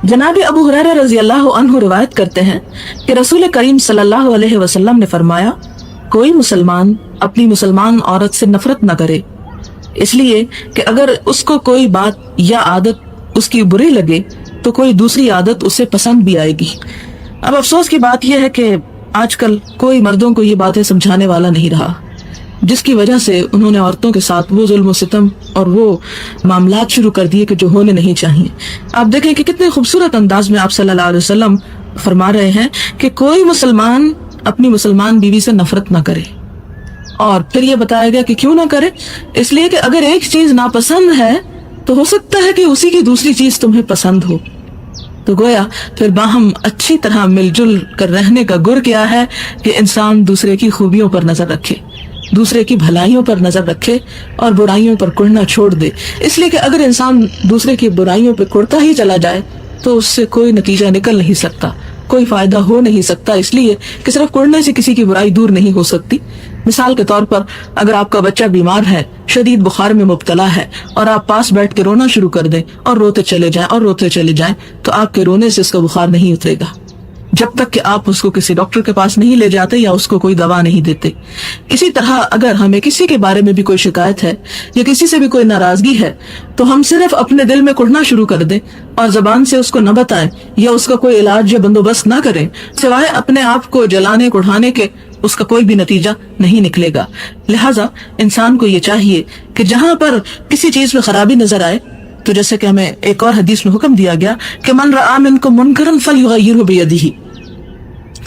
جناب ابو ہریرہ رضی اللہ عنہ روایت کرتے ہیں کہ رسول کریم صلی اللہ علیہ وسلم نے فرمایا، کوئی مسلمان اپنی مسلمان عورت سے نفرت نہ کرے، اس لیے کہ اگر اس کو کوئی بات یا عادت اس کی بری لگے تو کوئی دوسری عادت اسے پسند بھی آئے گی۔ اب افسوس کی بات یہ ہے کہ آج کل کوئی مردوں کو یہ باتیں سمجھانے والا نہیں رہا، جس کی وجہ سے انہوں نے عورتوں کے ساتھ وہ ظلم و ستم اور وہ معاملات شروع کر دیے کہ جو ہونے نہیں چاہیے۔ آپ دیکھیں کہ کتنے خوبصورت انداز میں آپ صلی اللہ علیہ وسلم فرما رہے ہیں کہ کوئی مسلمان اپنی مسلمان بیوی سے نفرت نہ کرے، اور پھر یہ بتایا گیا کہ کیوں نہ کرے، اس لیے کہ اگر ایک چیز ناپسند ہے تو ہو سکتا ہے کہ اسی کی دوسری چیز تمہیں پسند ہو۔ تو گویا پھر باہم اچھی طرح مل جل کر رہنے کا گر کیا ہے کہ انسان دوسرے کی خوبیوں پر نظر رکھے، دوسرے کی بھلائیوں پر نظر رکھے اور برائیوں پر کڑنا چھوڑ دے۔ اس لیے کہ اگر انسان دوسرے کی برائیوں پہ کڑتا ہی چلا جائے تو اس سے کوئی نتیجہ نکل نہیں سکتا، کوئی فائدہ ہو نہیں سکتا، اس لیے کہ صرف کڑنے سے کسی کی برائی دور نہیں ہو سکتی۔ مثال کے طور پر اگر آپ کا بچہ بیمار ہے، شدید بخار میں مبتلا ہے، اور آپ پاس بیٹھ کے رونا شروع کر دیں اور روتے چلے جائیں تو آپ کے رونے سے اس کا بخار نہیں اترے گا جب تک کہ آپ اس کو کسی ڈاکٹر کے پاس نہیں لے جاتے یا اس کو کوئی دوا نہیں دیتے۔ اسی طرح اگر ہمیں کسی کے بارے میں بھی کوئی شکایت ہے یا کسی سے بھی کوئی ناراضگی ہے تو ہم صرف اپنے دل میں کڑنا شروع کر دیں اور زبان سے اس کو نہ بتائیں یا اس کا کوئی علاج یا بندوبست نہ کریں، سوائے اپنے آپ کو جلانے کڑھانے کے اس کا کوئی بھی نتیجہ نہیں نکلے گا۔ لہٰذا انسان کو یہ چاہیے کہ جہاں پر کسی چیز میں خرابی نظر آئے، تو جیسے کہ ہمیں ایک اور حدیث میں حکم دیا گیا کہ من رآ منکم منکرا فلیغیرہ بیدہ،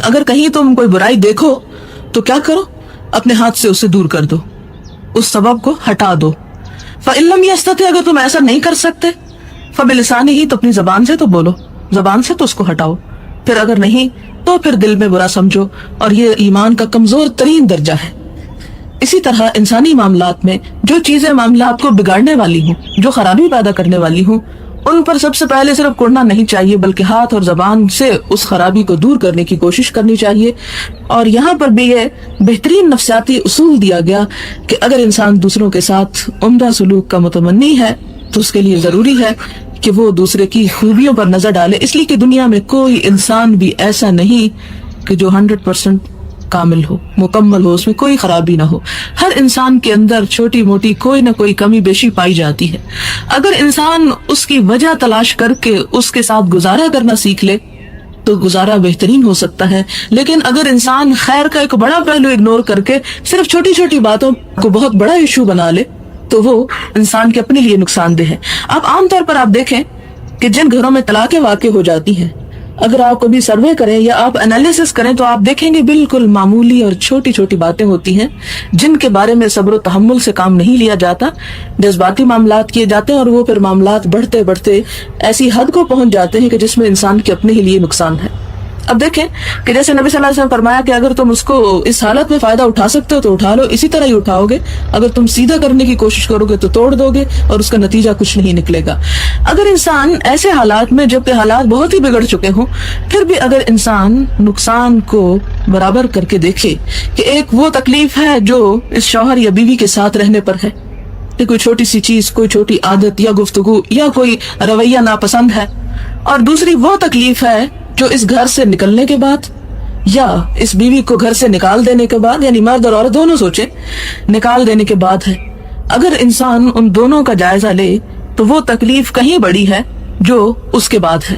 اگر کہیں تم کوئی برائی دیکھو تو کیا کرو، اپنے ہاتھ سے اسے دور کر دو، اس سبب کو ہٹا دو۔ فإن لم یستطع، اگر تم ایسا نہیں کر سکتے، فبلسانہ، تو اپنی زبان سے تو بولو، زبان سے تو اس کو ہٹاؤ، پھر اگر نہیں تو پھر دل میں برا سمجھو، اور یہ ایمان کا کمزور ترین درجہ ہے۔ اسی طرح انسانی معاملات میں جو چیزیں معاملات کو بگاڑنے والی ہوں، جو خرابی پیدا کرنے والی ہوں، ان پر سب سے پہلے صرف کڑنا نہیں چاہیے بلکہ ہاتھ اور زبان سے اس خرابی کو دور کرنے کی کوشش کرنی چاہیے۔ اور یہاں پر بھی یہ بہترین نفسیاتی اصول دیا گیا کہ اگر انسان دوسروں کے ساتھ عمدہ سلوک کا متمنی ہے تو اس کے لیے ضروری ہے کہ وہ دوسرے کی خوبیوں پر نظر ڈالے، اس لیے کہ دنیا میں کوئی انسان بھی ایسا نہیں کہ جو 100% کامل ہو، مکمل ہو، اس میں کوئی خرابی نہ ہو۔ ہر انسان کے اندر چھوٹی موٹی کوئی نہ کوئی کمی بیشی پائی جاتی ہے۔ اگر انسان اس کی وجہ تلاش کر کے اس کے ساتھ گزارا کرنا سیکھ لے تو گزارا بہترین ہو سکتا ہے، لیکن اگر انسان خیر کا ایک بڑا پہلو اگنور کر کے صرف چھوٹی چھوٹی باتوں کو بہت بڑا ایشو بنا لے تو وہ انسان کے اپنے لیے نقصان دہ ہے۔ اب عام طور پر آپ دیکھیں کہ جن گھروں میں طلاقیں واقع ہو جاتی ہیں، اگر آپ کبھی سروے کریں یا آپ انالیسس کریں تو آپ دیکھیں گے بالکل معمولی اور چھوٹی چھوٹی باتیں ہوتی ہیں جن کے بارے میں صبر و تحمل سے کام نہیں لیا جاتا، جذباتی معاملات کیے جاتے ہیں، اور وہ پھر معاملات بڑھتے بڑھتے ایسی حد کو پہنچ جاتے ہیں کہ جس میں انسان کے اپنے ہی لیے نقصان ہے۔ اب دیکھیں کہ جیسے نبی صلی اللہ علیہ وسلم فرمایا کہ اگر تم اس کو اس حالت میں فائدہ اٹھا سکتے ہو تو اٹھا لو، اسی طرح ہی اٹھاؤ گے۔ اگر تم سیدھا کرنے کی کوشش کرو گے تو توڑ دو گے اور اس کا نتیجہ کچھ نہیں نکلے گا۔ اگر انسان ایسے حالات میں، جبکہ حالات بہت ہی بگڑ چکے ہوں، پھر بھی اگر انسان نقصان کو برابر کر کے دیکھے کہ ایک وہ تکلیف ہے جو اس شوہر یا بیوی کے ساتھ رہنے پر ہے کہ کوئی چھوٹی سی چیز، کوئی چھوٹی عادت یا گفتگو یا کوئی رویہ ناپسند ہے، اور دوسری وہ تکلیف ہے جو اس گھر سے نکلنے کے بعد یا اس بیوی کو گھر سے نکال دینے کے بعد، یعنی مرد اور عورت دونوں سوچیں، نکال دینے کے بعد ہے۔ اگر انسان ان دونوں کا جائزہ لے تو وہ تکلیف کہیں بڑی ہے جو اس کے بعد ہے۔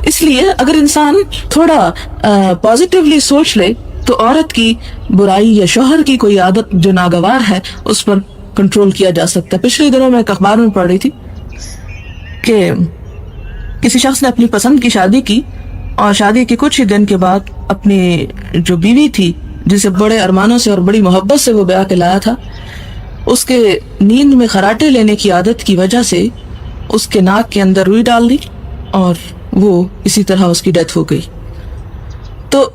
اس لیے اگر انسان تھوڑا پازیٹیولی سوچ لے تو عورت کی برائی یا شوہر کی کوئی عادت جو ناگوار ہے اس پر کنٹرول کیا جا سکتا ہے۔ پچھلے دنوں میں ایک اخبار میں پڑھ رہی تھی کہ کسی شخص نے اپنی پسند کی شادی کی، اور شادی کے کچھ ہی دن کے بعد اپنی جو بیوی تھی، جسے بڑے ارمانوں سے اور بڑی محبت سے وہ بیاہ کے لایا تھا، اس کے نیند میں خراٹے لینے کی عادت کی وجہ سے اس کے ناک کے اندر روئی ڈال دی اور وہ اسی طرح اس کی ڈیتھ ہو گئی۔ تو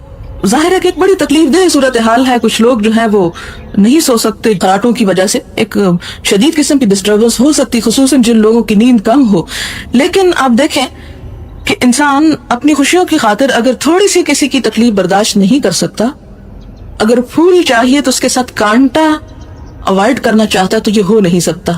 ظاہر ہے کہ ایک بڑی تکلیف دہ صورتحال ہے۔ کچھ لوگ جو ہیں وہ نہیں سو سکتے خراٹوں کی وجہ سے، ایک شدید قسم کی ڈسٹربنس ہو سکتی، خصوصاً جن لوگوں کی نیند کم ہو۔ لیکن آپ دیکھیں کہ انسان اپنی خوشیوں کی خاطر اگر تھوڑی سی کسی کی تکلیف برداشت نہیں کر سکتا، اگر پھول چاہیے تو اس کے ساتھ کانٹا اوائڈ کرنا چاہتا ہے تو یہ ہو نہیں سکتا۔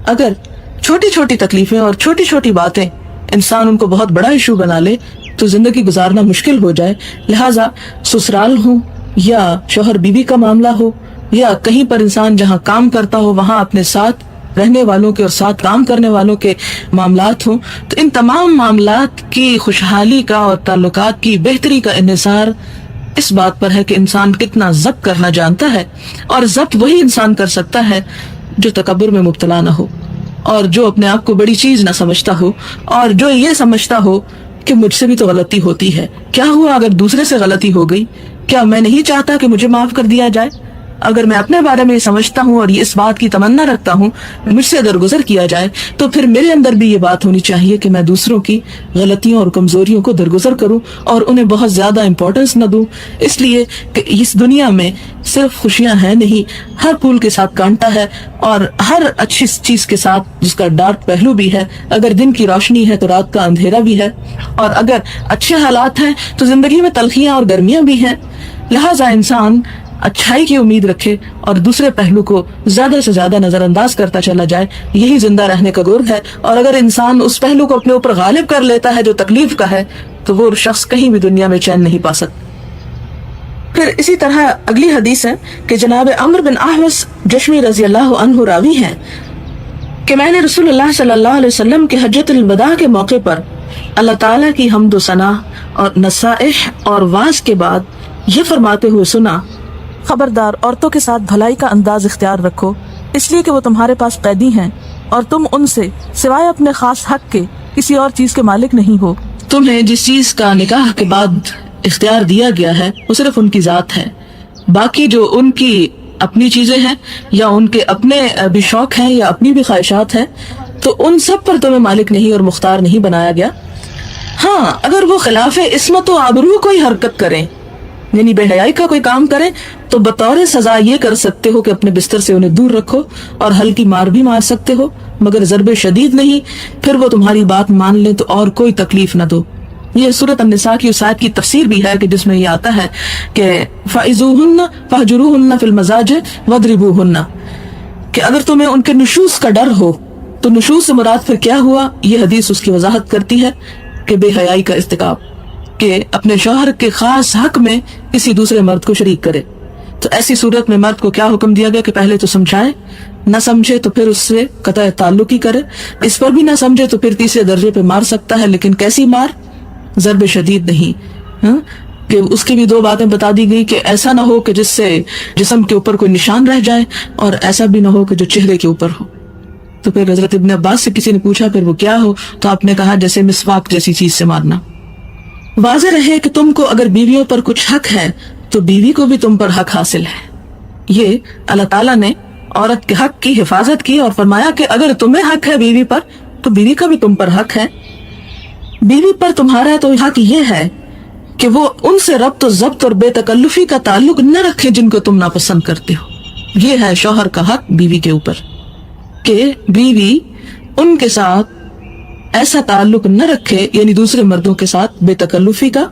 اگر چھوٹی چھوٹی تکلیفیں اور چھوٹی چھوٹی باتیں انسان ان کو بہت بڑا ایشو بنا لے تو زندگی گزارنا مشکل ہو جائے. لہٰذا سسرال ہو یا شوہر بیوی کا معاملہ ہو یا کہیں پر انسان جہاں کام کرتا ہو وہاں اپنے ساتھ رہنے والوں کے اور ساتھ کام کرنے والوں کے معاملات ہوں، تو ان تمام معاملات کی خوشحالی کا اور تعلقات کی بہتری کا انحصار اس بات پر ہے کہ انسان کتنا ضبط کرنا جانتا ہے. اور ضبط وہی انسان کر سکتا ہے جو تکبر میں مبتلا نہ ہو اور جو اپنے آپ کو بڑی چیز نہ سمجھتا ہو اور جو یہ سمجھتا ہو کہ مجھ سے بھی تو غلطی ہوتی ہے. کیا ہوا اگر دوسرے سے غلطی ہو گئی؟ کیا میں نہیں چاہتا کہ مجھے معاف کر دیا جائے؟ اگر میں اپنے بارے میں یہ سمجھتا ہوں اور یہ اس بات کی تمنا رکھتا ہوں مجھ سے درگزر کیا جائے تو پھر میرے اندر بھی یہ بات ہونی چاہیے کہ میں دوسروں کی غلطیوں اور کمزوریوں کو درگزر کروں اور انہیں بہت زیادہ امپورٹنس نہ دوں، اس لیے کہ اس دنیا میں صرف خوشیاں ہیں نہیں، ہر پھول کے ساتھ کانٹا ہے اور ہر اچھی چیز کے ساتھ جس کا ڈارک پہلو بھی ہے. اگر دن کی روشنی ہے تو رات کا اندھیرا بھی ہے، اور اگر اچھے حالات ہیں تو زندگی میں تلخیاں اور گرمیاں بھی ہیں. لہٰذا انسان اچھائی کی امید رکھے اور دوسرے پہلو کو زیادہ سے زیادہ نظر انداز کرتا چلا جائے، یہی زندہ رہنے کا گر ہے. اور اگر انسان اس پہلو کو اپنے اوپر غالب کر لیتا ہے جو تکلیف کا ہے تو وہ شخص کہیں بھی دنیا میں چین نہیں پا سکتا. پھر اسی طرح اگلی حدیث ہے کہ جناب عمرو بن احوص جشمی رضی اللہ عنہ راوی ہیں کہ میں نے رسول اللہ صلی اللہ علیہ وسلم کے حجۃ الوداع کے موقع پر اللہ تعالیٰ کی حمد و ثنا اور نصائح اور واعظ کے بعد یہ فرماتے ہوئے سنا، خبردار عورتوں کے ساتھ بھلائی کا انداز اختیار رکھو، اس لیے کہ وہ تمہارے پاس قیدی ہیں اور تم ان سے سوائے اپنے خاص حق کے کسی اور چیز کے مالک نہیں ہو. تمہیں جس چیز کا نکاح کے بعد اختیار دیا گیا ہے وہ صرف ان کی ذات ہے، باقی جو ان کی اپنی چیزیں ہیں یا ان کے اپنے بھی شوق ہیں یا اپنی بھی خواہشات ہیں تو ان سب پر تمہیں مالک نہیں اور مختار نہیں بنایا گیا. ہاں اگر وہ خلاف عصمت و آبرو کوئی حرکت کریں یعنی بے حیائی کا کوئی کام کریں تو بطور سزا یہ کر سکتے ہو کہ اپنے بستر سے انہیں دور رکھو اور ہلکی مار بھی مار سکتے ہو، مگر ضرب شدید نہیں. پھر وہ تمہاری بات مان لیں تو اور کوئی تکلیف نہ دو. یہ سورۃ النساء کی اس آیت کی تفسیر بھی ہے کہ جس میں یہ آتا ہے کہ فَإِذُوهُنَّ فَاهْجُرُوهُنَّ فِي الْمَضَاجِعِ وَاضْرِبُوهُنَّ، کہ اگر تمہیں ان کے نشوز کا ڈر ہو تو نشوز سے مراد پھر کیا ہوا؟ یہ حدیث اس کی وضاحت کرتی ہے کہ بے حیائی کا ارتکاب، کہ اپنے شوہر کے خاص حق میں کسی دوسرے مرد کو شریک کرے. تو ایسی صورت میں مرد کو کیا حکم دیا گیا کہ پہلے تو سمجھائے، نہ سمجھے تو پھر اس سے قطع تعلق ہی کرے، اس پر بھی نہ سمجھے تو پھر تیسرے درجے پہ مار سکتا ہے، لیکن کیسی مار؟ ضرب شدید نہیں. کہ اس کی بھی دو باتیں بتا دی گئی کہ ایسا نہ ہو کہ جس سے جسم کے اوپر کوئی نشان رہ جائے اور ایسا بھی نہ ہو کہ جو چہرے کے اوپر ہو. تو پھر حضرت ابن عباس سے کسی نے پوچھا پھر وہ کیا ہو؟ تو آپ نے کہا جیسے مسواک جیسی چیز سے مارنا. واضح رہے کہ تم کو اگر بیویوں پر کچھ حق ہے تو بیوی کو بھی تم پر حق حاصل ہے. یہ اللہ تعالیٰ نے عورت کے حق کی حفاظت کی اور فرمایا کہ اگر تمہیں حق ہے بیوی پر تو بیوی کا بھی تم پر حق ہے. بیوی پر تمہارا تو حق یہ ہے کہ وہ ان سے ربط و ضبط اور بے تکلفی کا تعلق نہ رکھے جن کو تم ناپسند کرتے ہو. یہ ہے شوہر کا حق بیوی کے اوپر کہ بیوی ان کے ساتھ ایسا تعلق نہ رکھے، یعنی دوسرے مردوں کے ساتھ بے تکلفی کا،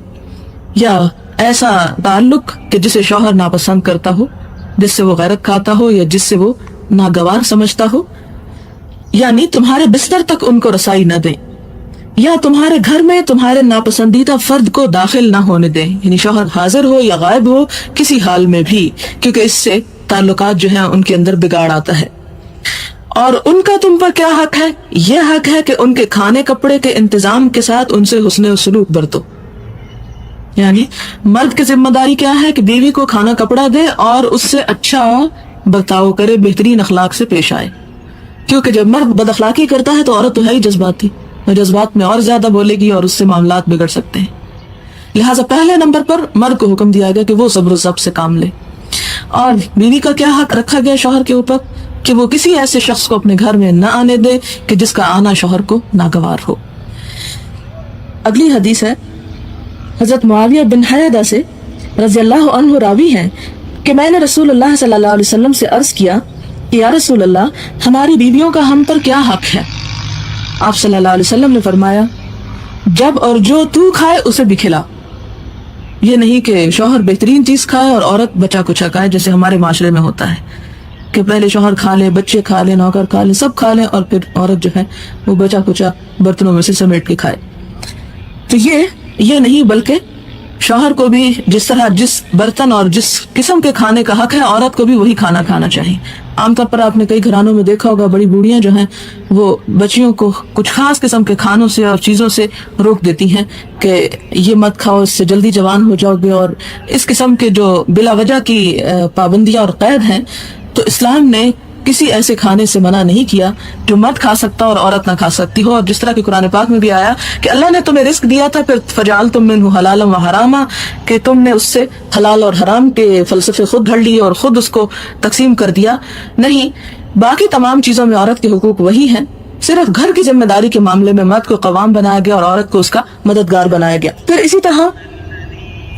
یا ایسا تعلق کہ جسے شوہر ناپسند کرتا ہو، جس سے وہ غیرت کھاتا ہو یا جس سے وہ ناگوار سمجھتا ہو، یعنی تمہارے بستر تک ان کو رسائی نہ دیں یا تمہارے گھر میں تمہارے ناپسندیدہ فرد کو داخل نہ ہونے دیں، یعنی شوہر حاضر ہو یا غائب ہو کسی حال میں بھی، کیونکہ اس سے تعلقات جو ہیں ان کے اندر بگاڑ آتا ہے. اور ان کا تم پر کیا حق ہے؟ یہ حق ہے کہ ان کے کھانے کپڑے کے انتظام کے ساتھ ان سے حسن سلوک برتو. یعنی مرد کی ذمہ داری کیا ہے کہ بیوی کو کھانا کپڑا دے اور اس سے اچھا برتاؤ کرے، بہترین اخلاق سے پیش آئے. کیونکہ جب مرد بد اخلاقی کرتا ہے تو عورت تو ہے ہی جذباتی، اور جذبات میں اور زیادہ بولے گی اور اس سے معاملات بگڑ سکتے ہیں. لہٰذا پہلے نمبر پر مرد کو حکم دیا گیا کہ وہ صبر و ضبط سے کام لے. اور بیوی کا کیا حق رکھا گیا شوہر کے اوپر کہ وہ کسی ایسے شخص کو اپنے گھر میں نہ آنے دے کہ جس کا آنا شوہر کو ناگوار ہو. اگلی حدیث ہے حضرت معاویہ بن حیدہ سے رضی اللہ عنہ راوی ہیں کہ میں نے رسول اللہ صلی اللہ علیہ وسلم سے عرض کیا کہ یا رسول اللہ ہماری بیویوں کا ہم پر کیا حق ہے؟ آپ صلی اللہ علیہ وسلم نے فرمایا جب اور جو تو کھائے اسے بھی کھلا. یہ نہیں کہ شوہر بہترین چیز کھائے اور عورت بچا کچھا کھائے جیسے ہمارے معاشرے میں ہوتا ہے. کہ پہلے شوہر کھا لے، بچے کھا لیں، نوکر کھا لیں، سب کھا لیں، اور پھر عورت جو ہے وہ بچا کچا برتنوں میں سے سمیٹ کے کھائے. تو یہ نہیں، بلکہ شوہر کو بھی جس طرح جس برتن اور جس قسم کے کھانے کا حق ہے، عورت کو بھی وہی کھانا کھانا چاہیے. عام طور پر آپ نے کئی گھرانوں میں دیکھا ہوگا، بڑی بوڑھیاں جو ہیں وہ بچیوں کو کچھ خاص قسم کے کھانوں سے اور چیزوں سے روک دیتی ہیں کہ یہ مت کھاؤ، اس سے جلدی جوان ہو جاؤ گے، اور اس قسم کے جو بلا وجہ کی پابندیاں اور قید ہیں. تو اسلام نے کسی ایسے کھانے سے منع نہیں کیا جو مرد کھا سکتا اور عورت نہ کھا سکتی ہو. اور جس طرح کہ قرآن پاک میں بھی آیا کہ اللہ نے تمہیں رزق دیا تھا، پھر فجعلتم منہ حلالا و حراما، کہ تم نے اس سے حلال اور حرام کے فلسفے خود گھڑ لیے اور خود اس کو تقسیم کر دیا. نہیں، باقی تمام چیزوں میں عورت کے حقوق وہی ہیں، صرف گھر کی ذمہ داری کے معاملے میں مرد کو قوام بنایا گیا اور عورت کو اس کا مددگار بنایا گیا. پھر اسی طرح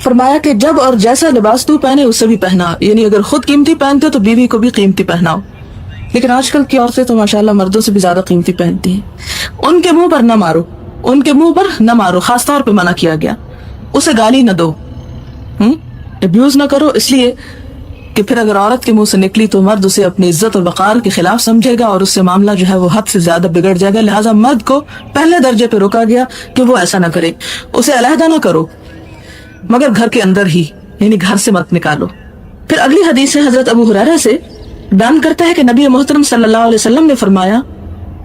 فرمایا کہ جب اور جیسا لباس تو پہنے اس سے بھی پہنا، یعنی اگر خود قیمتی پہنتے تو بیوی کو بھی قیمتی پہناؤ. لیکن آج کل کی عورتیں تو ماشاءاللہ مردوں سے بھی زیادہ قیمتی پہنتی ہیں. ان کے منہ پر نہ مارو، ان کے منہ پر نہ مارو، خاص طور پہ منع کیا گیا. اسے گالی نہ دو، ابیوز نہ کرو، اس لیے کہ پھر اگر عورت کے منہ سے نکلی تو مرد اسے اپنی عزت اور وقار کے خلاف سمجھے گا اور اس سے معاملہ جو ہے وہ حد سے زیادہ بگڑ جائے گا. لہٰذا مرد کو پہلے درجے پہ روکا گیا کہ وہ ایسا نہ کرے. اسے علیحدہ نہ کرو، مگر گھر کے اندر ہی، یعنی گھر سے مت نکالو. پھر اگلی حدیث ہے حضرت ابو ہریرہ سے، بیان کرتا ہے کہ نبی محترم صلی اللہ علیہ وسلم نے فرمایا،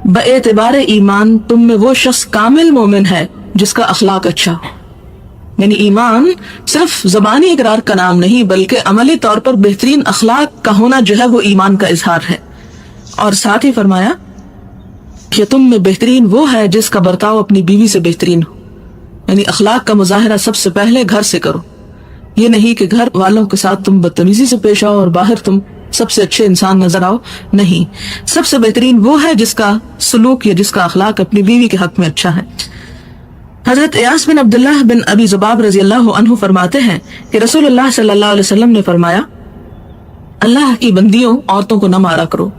باعتبار ایمان تم میں وہ شخص کامل مومن ہے جس کا اخلاق اچھا ہو. یعنی ایمان صرف زبانی اقرار کا نام نہیں، بلکہ عملی طور پر بہترین اخلاق کا ہونا جو ہے وہ ایمان کا اظہار ہے. اور ساتھ ہی فرمایا کہ تم میں بہترین وہ ہے جس کا برتاؤ اپنی بیوی سے بہترین ہو. یعنی اخلاق کا مظاہرہ سب سے پہلے گھر سے کرو. یہ نہیں کہ گھر والوں کے ساتھ تم بدتمیزی سے پیش آؤ اور باہر تم سب سے اچھے انسان نظر آؤ. نہیں، سب سے بہترین وہ ہے جس کا سلوک یا جس کا اخلاق اپنی بیوی کے حق میں اچھا ہے. حضرت ایاس بن عبداللہ بن ابی ذباب رضی اللہ عنہ فرماتے ہیں کہ رسول اللہ صلی اللہ علیہ وسلم نے فرمایا، اللہ کی بندیوں، عورتوں کو نہ مارا کرو.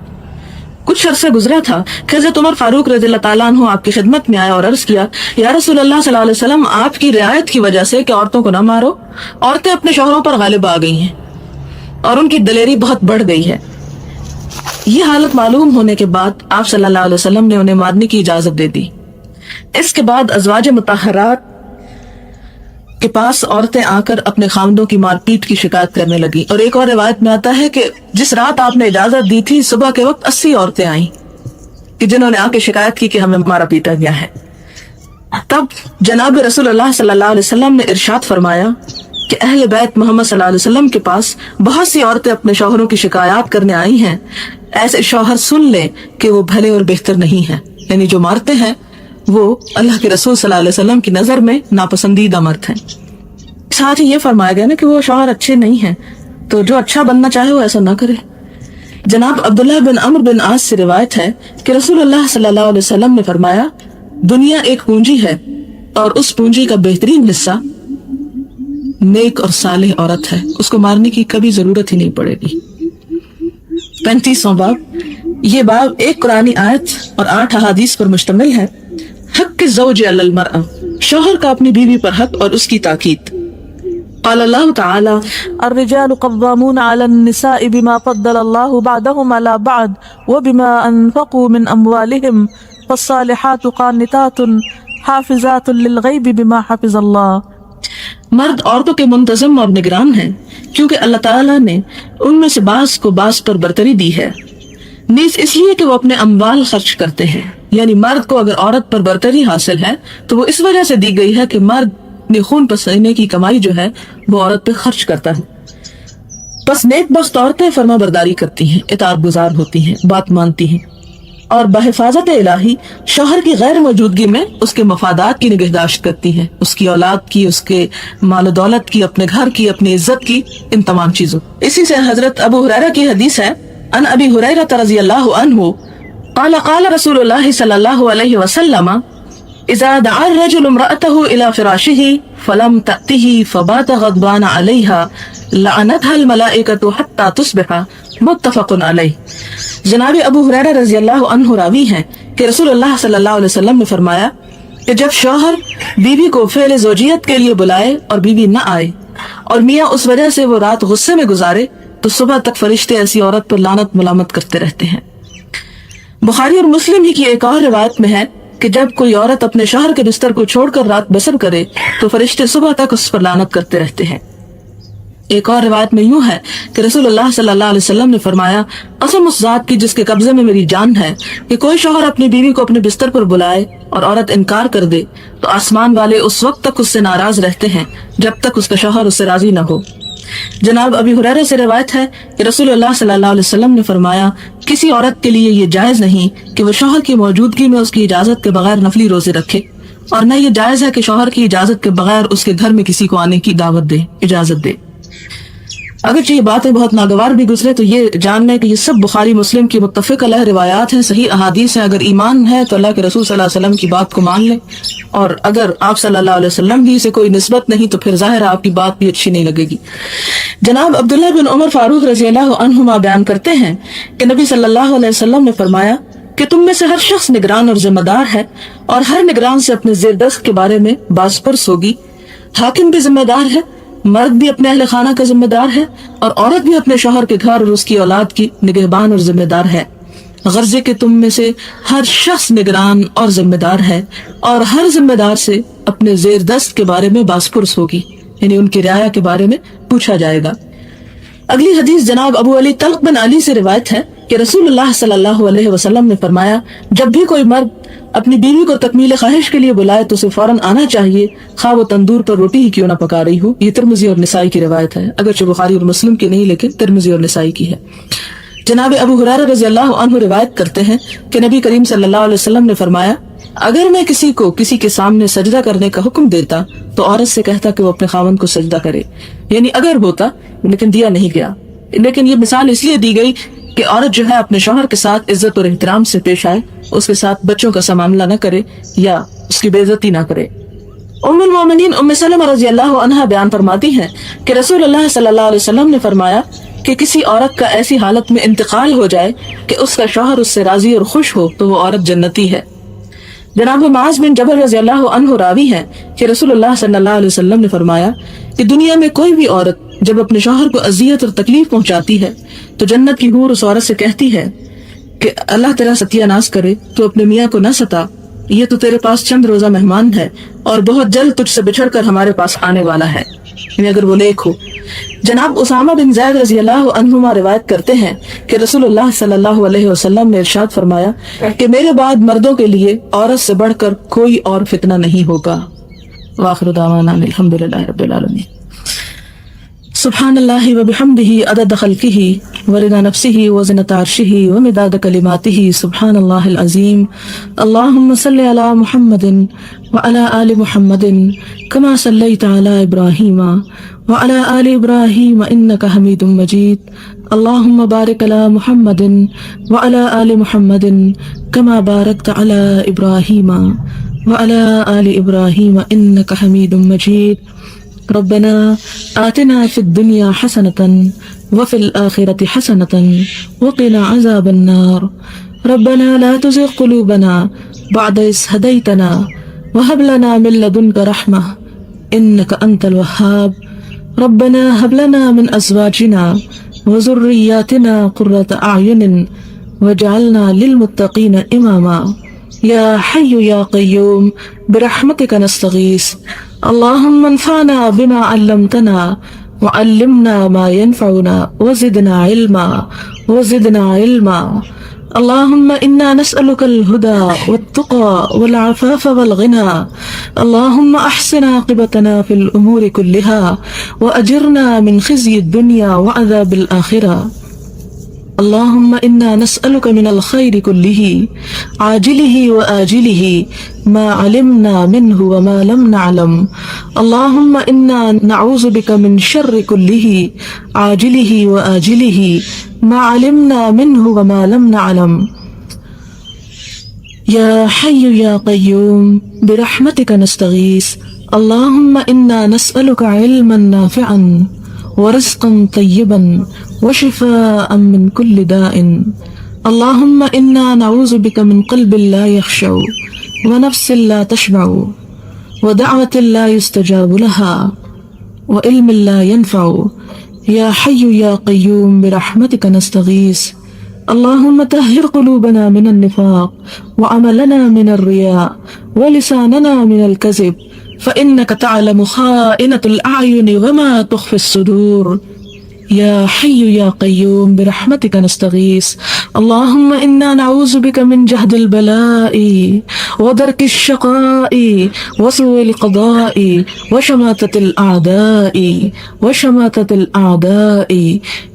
کچھ عرصہ گزرا تھا کہ حضرت عمر فاروق رضی اللہ تعالیٰ عنہ آپ کی خدمت میں آئے اور عرض کیا، یا رسول اللہ صلی اللہ علیہ وسلم، آپ کی رعایت کی وجہ سے کہ عورتوں کو نہ مارو، عورتیں اپنے شوہروں پر غالب آ گئی ہیں اور ان کی دلیری بہت بڑھ گئی ہے. یہ حالت معلوم ہونے کے بعد آپ صلی اللہ علیہ وسلم نے انہیں مارنے کی اجازت دے دی. اس کے بعد ازواج مطہرات کے پاس عورتیں آ کر اپنے خامدوں کی مار پیٹ کی شکایت کرنے لگی. اور ایک اور روایت میں آتا ہے کہ جس رات آپ نے اجازت دی تھی، صبح کے وقت 80 عورتیں آئیں کہ جنہوں نے آ کے شکایت کی کہ ہمیں مارا پیٹا گیا ہے. تب جناب رسول اللہ صلی اللہ علیہ وسلم نے ارشاد فرمایا کہ اہل بیت محمد صلی اللہ علیہ وسلم کے پاس بہت سی عورتیں اپنے شوہروں کی شکایات کرنے آئی ہیں. ایسے شوہر سن لیں کہ وہ بھلے اور بہتر نہیں ہیں، یعنی جو مارتے ہیں وہ اللہ کے رسول صلی اللہ علیہ وسلم کی نظر میں ناپسندیدہ مرد ہیں. ساتھ ہی یہ فرمایا گیا نا کہ وہ شوہر اچھے نہیں ہیں، تو جو اچھا بننا چاہے وہ ایسا نہ کرے. جناب عبداللہ بن عمرو بن عاص سے روایت ہے کہ رسول اللہ صلی اللہ علیہ وسلم نے فرمایا، دنیا ایک پونجی ہے اور اس پونجی کا بہترین حصہ نیک اور صالح عورت ہے، اس کو مارنے کی کبھی ضرورت ہی نہیں پڑے گی. 35واں باب. یہ باب ایک قرآنی آیت اور 8 احادیث پر مشتمل ہے. حق الزوج علی المرأة، شوہر کا اپنی بیوی پر حق اور اس کی تاکید. قال اللہ تعالی، الرجال قوامون على النساء بما فضل الله بعضهم على بعض وبما انفقوا من اموالهم فالصالحات قانتات حافظات للغیب بما حفظ اللہ. مرد عورتوں کے منتظم اور نگران ہیں کیونکہ اللہ تعالیٰ نے ان میں سے بعض کو بعض پر برتری دی ہے، نیز اس لیے کہ وہ اپنے اموال خرچ کرتے ہیں. یعنی مرد کو اگر عورت پر برتری حاصل ہے تو وہ اس وجہ سے دی گئی ہے کہ مرد اپنی خون پسینے کی کمائی جو ہے وہ عورت پہ خرچ کرتا ہے. بس نیک بخت عورتیں فرما برداری کرتی ہیں، اطاعت گزار ہوتی ہیں، بات مانتی ہیں اور بحفاظت الہی شوہر کی غیر موجودگی میں اس کے مفادات کی نگہداشت کرتی ہیں، اس کی اولاد کی، اس کے مال و دولت کی، اپنے گھر کی، اپنی عزت کی، ان تمام چیزوں. اسی سے حضرت ابو ہریرہ کی حدیث ہے، ان ابی ہریرہ رضی اللہ عنہ قال قال رسول اللہ صلی اللہ علیہ وسلم، اذا دعا الرجل امرأته الى فراشه فلم تأته فبات غضبان عليها لعنتها الملائکة حتى تصبح. متفق علیہ. جناب ابو ہریرہ رضی اللہ عنہ راوی ہیں کہ رسول اللہ صلی اللہ علیہ وسلم نے فرمایا کہ جب شوہر بیوی کو فعل زوجیت کے لیے بلائے اور بیوی نہ آئے اور میاں اس وجہ سے وہ رات غصے میں گزارے تو صبح تک فرشتے ایسی عورت پر لعنت ملامت کرتے رہتے ہیں۔ بخاری اور مسلم ہی کی ایک اور روایت میں ہے کہ جب کوئی عورت اپنے شوہر کے بستر کو چھوڑ کر رات بسر کرے تو فرشتے صبح تک اس پر لعنت کرتے رہتے ہیں۔ ایک اور روایت میں یوں ہے کہ رسول اللہ صلی اللہ علیہ وسلم نے فرمایا، قسم اس ذات کی جس کے قبضے میں میری جان ہے، کہ کوئی شوہر اپنی بیوی کو اپنے بستر پر بلائے اور عورت انکار کر دے تو آسمان والے اس وقت تک اس سے ناراض رہتے ہیں جب تک اس کا شوہر اس سے راضی نہ ہو۔ جناب ابی ہریرہ سے روایت ہے کہ رسول اللہ صلی اللہ علیہ وسلم نے فرمایا، کسی عورت کے لیے یہ جائز نہیں کہ وہ شوہر کی موجودگی میں اس کی اجازت کے بغیر نفلی روزے رکھے، اور نہ یہ جائز ہے کہ شوہر کی اجازت کے بغیر اس کے گھر میں کسی کو آنے کی اجازت دے۔ اگرچہ یہ باتیں بہت ناگوار بھی گزرے تو یہ جان لیں کہ یہ سب بخاری مسلم کی متفق علیہ روایات ہیں، صحیح احادیث ہیں۔ اگر ایمان ہے تو اللہ کے رسول صلی اللہ علیہ وسلم کی بات کو مان لیں، اور اگر آپ صلی اللہ علیہ وسلم بھی سے کوئی نسبت نہیں تو پھر ظاہر آپ کی بات بھی اچھی نہیں لگے گی۔ جناب عبداللہ بن عمر فاروق رضی اللہ عنہما بیان کرتے ہیں کہ نبی صلی اللہ علیہ وسلم نے فرمایا کہ تم میں سے ہر شخص نگران اور ذمہ دار ہے، اور ہر نگران سے اپنے زیر دست کے بارے میں باز پرس ہوگی۔ حاکم بھی ذمہ دار ہے، مرد بھی اپنے اہل خانہ کا ذمہ دار ہے، اور عورت بھی اپنے شوہر کے گھر اور اس کی اولاد کی نگہبان اور ذمہ دار ہے۔ غرضے کہ تم میں سے ہر شخص نگران اور ذمہ دار ہے، اور ہر ذمہ دار سے اپنے زیر دست کے بارے میں باز پرس ہوگی، یعنی ان کی رعایا کے بارے میں پوچھا جائے گا۔ اگلی حدیث جناب ابو علی طلق بن علی سے روایت ہے کہ رسول اللہ صلی اللہ علیہ وسلم نے فرمایا، جب بھی کوئی مرد اپنی بیوی کو تکمیل خواہش کے لیے بلائے تو اسے فوراً آنا چاہیے، خواہ وہ تندور پر روٹی ہی کیوں نہ پکا رہی ہو۔ یہ ترمذی اور نسائی کی روایت ہے، اگرچہ بخاری اور مسلم کی نہیں لیکن ترمذی اور نسائی کی ہے۔ جناب ابو ہریرہ رضی اللہ عنہ روایت کرتے ہیں کہ نبی کریم صلی اللہ علیہ وسلم نے فرمایا، اگر میں کسی کو کسی کے سامنے سجدہ کرنے کا حکم دیتا تو عورت سے کہتا کہ وہ اپنے خاوند کو سجدہ کرے، یعنی اگر ہوتا، لیکن دیا نہیں گیا۔ لیکن یہ مثال اس لیے دی گئی کہ عورت جو ہے اپنے شوہر کے ساتھ عزت اور احترام سے پیش آئے، اس کے ساتھ بچوں کا سا معاملہ نہ کرے یا اس کی بے عزتی نہ کرے۔ ام المومنین ام سلمہ رضی اللہ عنہا بیان فرماتی ہیں کہ رسول اللہ صلی اللہ علیہ وسلم نے فرمایا کہ کسی عورت کا ایسی حالت میں انتقال ہو جائے کہ اس کا شوہر اس سے راضی اور خوش ہو تو وہ عورت جنتی ہے۔ جناب معاذ بن جبل رضی اللہ عنہ راوی ہے کہ رسول اللہ صلی اللہ علیہ وسلم نے فرمایا کہ دنیا میں کوئی بھی عورت جب اپنے شوہر کو اذیت اور تکلیف پہنچاتی ہے تو جنت کی حور اس عورت سے کہتی ہے کہ اللہ تیرا ستیہ ناز کرے، تو اپنے میاں کو نہ ستا، یہ تو تیرے پاس چند روزہ مہمان ہے اور بہت جلد تجھ سے بچھڑ کر ہمارے پاس آنے والا ہے، یعنی اگر وہ نیک ہو۔ جناب اسامہ بن زید رضی اللہ عنہما روایت کرتے ہیں کہ رسول اللہ صلی اللہ علیہ وسلم نے ارشاد فرمایا کہ میرے بعد مردوں کے لیے عورت سے بڑھ کر کوئی اور فتنہ نہیں ہوگا۔ وآخر دعوانا الحمدللہ رب العالمین۔ سبحان اللہ وبحمدہ عدد خلقہ ورضا نفسہ وزنۃ عرشہ ومداد کلماتہ، سبحان اللہ العظیم۔ اللہم صل علی محمد وعلی آل محمد کما صلیت علی ابراہیم وعلی آل ابراہیم انک حمید مجید۔ اللہم بارک علی محمد وعلی آل محمد کما بارکت علی ابراہیم وعلی آل ابراہیم انک حمید مجید۔ ربنا آتنا في الدنيا حسنة وفي الآخرة حسنة وقنا عذاب النار۔ ربنا لا تزغ قلوبنا بعد إذ هديتنا وهب لنا من لدنك رحمة إنك أنت الوهاب۔ ربنا هب لنا من أزواجنا وذرياتنا قرة أعين واجعلنا للمتقين إماما۔ یا حی یا قیوم برحمتک نستغیث۔ اللہم انفعنا بما علمتنا وعلمنا ما ينفعنا وزدنا علما۔ اللہم انا نسألک الہدى والتقى والعفاف والغنى۔ اللہم احسن عاقبتنا في الامور كلها واجرنا من خزي الدنيا وعذاب الآخرة۔ اللہم انا نسألک من الخیر کلہ عاجلہ وآجلہ ما علمنا منہ وما لم نعلم۔ اللہم انا نعوذ بک من شر کلہ عاجلہ وآجلہ ما علمنا منہ وما لم نعلم۔ یا حی یا قیوم برحمتک نستغیث۔ اللہم انا نسألک علما نافعا ورزقا طیبا وشفاء من كل داء۔ اللہم انا نعوذ بک من قلب لا يخشع ونفس لا تشبع ودعوة لا يستجاب لها وعلم لا ينفع۔ یا حی یا قیوم برحمتک نستغیث اللهم طهر قلوبنا من النفاق وعملنا من الرياء ولساننا من الكذب فإنك تعلم خائنة الأعين وما تخفي الصدور یا حی یا قیوم برحمتک نستغیث اللهم انا نعوذ بك من جهد البلاء ودرك الشقاء وسوء القضاء وشماتة الأعداء